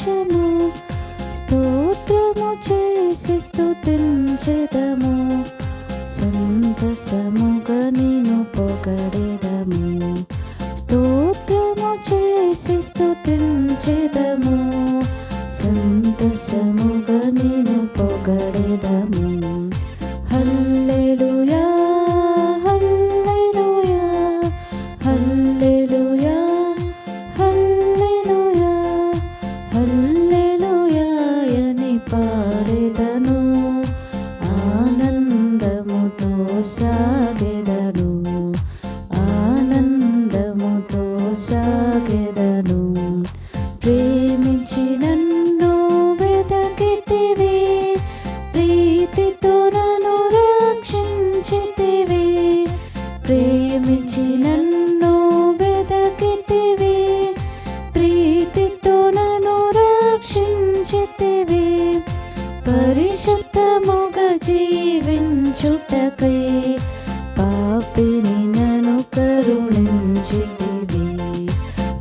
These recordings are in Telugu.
సంతోషము స్తోత్రము చేసి స్తుతించెదము సంతసముగా నిన్ను పొగడెదము స్తోత్రము చేసి స్తుతించెదము సంతసముగా నిన్ను పొగడెదము హల్లెలూయా హల్లెలూయా హల్లెలూయా హల్లెలూయా హల్లెలూయా అని పాడెదను ఆనందముతో సాగెదను ఆనందముతో సాగెదను ప్రేమించి నన్ను వెదకితివి ప్రీతితో నన్ను రక్షించితివి ప్రేమించి నన్ను వెదకితివి ప్రీతితో నన్ను రక్షించితివి పరిశుద్ధముగా జీవించుటకై పాపిని నన్ను కరుణించితివి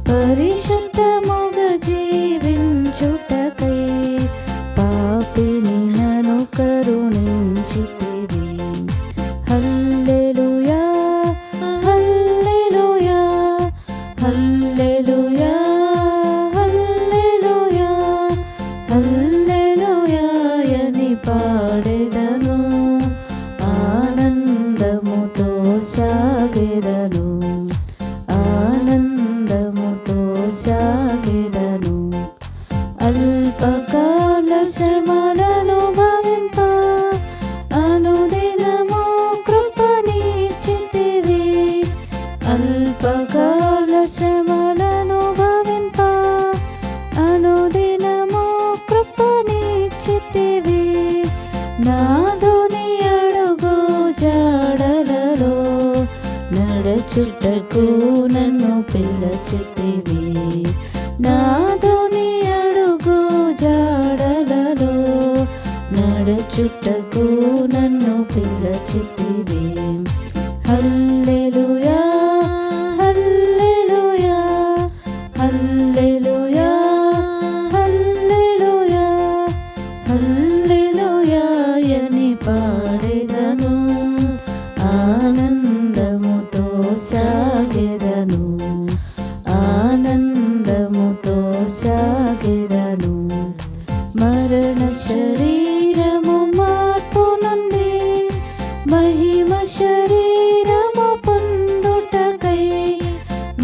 పరిశుద్ధముగా జీవించుటకై పాపిని నన్ను కరుణించితివి హల్లెలూయా హల్లెలూయా హల్లెలూయా హల్లెలూయా హల్లెలూయా అని పాడెదను ఆనందముతో సాగెదను ఆనందముతో సాగెదను అల్పకాల శ్రమలను భరింప అనుదినము కృపనిచ్చితివి అల్పకాల శ్రమలను భరింప అనుదినము కృపనిచ్చితివి నాదుని అడుగు జాడలలో నడచుటకు నన్ను పిలచితివి నాదుని అడుగు జాడలలో నడచుటకు నన్ను పిలచితివి హల్లెలూయా హల్లెలూయా హల్లెలూయా హల్లెలూయా హల్లెలూయా అని పాడెదను ఆనందముతో సాగెదను ఆనందముతో సాగెదను మరణ శరీరము మార్పు నుండి మహిమ శరీరము పొందుటకై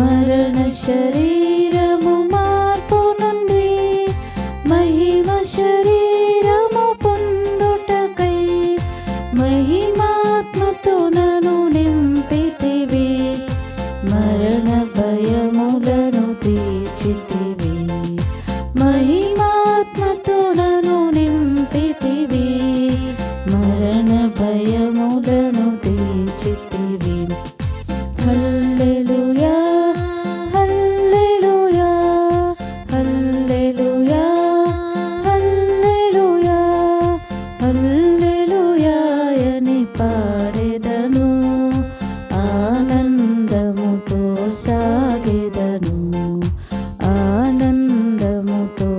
మరణ శరీరము మార్పు నుండి మహిమ శరీరము పొందుటకై మహిమాత్మతో నన్ను నింపితివి మరణ భయములను తీర్చితివి మహిమాత్మతో నన్ను నింపితివి మరణ భయములను తీర్చితివి హల్లెలూయా హల్లెలూయా హల్లెలూయా హల్లెలూయా హల్లెలూయా అని పాడెదను ఆనందముతో సాగెదను ఆనందముతో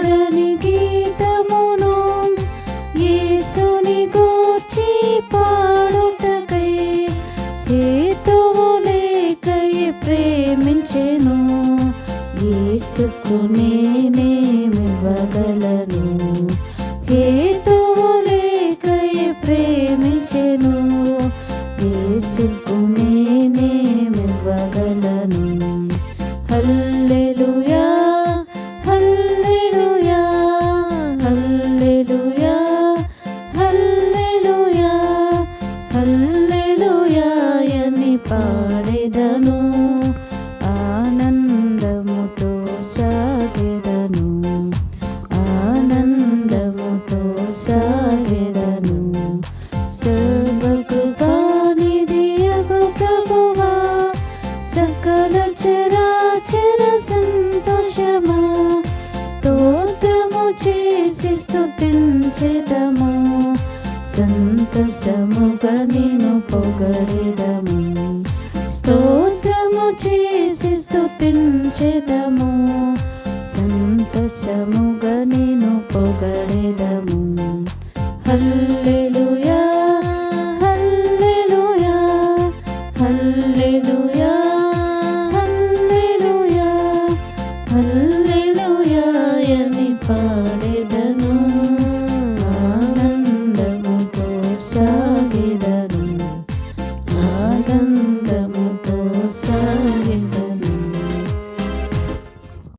పాడని గీతమును యేసుని గూర్చి పాడుటకై హేతువు లేకయే ప్రేమించెను. యేసుకు నేనేమివ్వగలను? హేతువు లేకయే ప్రేమించెను. యేసుకు నేనేమివ్వగలను? హల్లెలూయా హల్లెలూయా హల్లెలూయా హల్లెలూయా హల్లెలూయా అని పాడెదను. ఆనందముతో సాగెదను, ఆనందముతో సాగెదను. సర్వకృపానిధియగు ప్రభువా, సకల చరాచర సంతోషమా, స్తోత్రము చేసి స్తుతించెదము. సంతసముగా నిన్ను పొగడెదము, స్తోత్రము చేసి స్తుతించెదము. సంతసముగా నిన్ను పొగడెదము. హల్లెలూయా హల్లెలూయా హల్లెలూయా హల్లెలూయా హల్లెలూయా అని పాడెదను. ఆనందముతో సాగెదను, ఆనందముతో సాగెదను.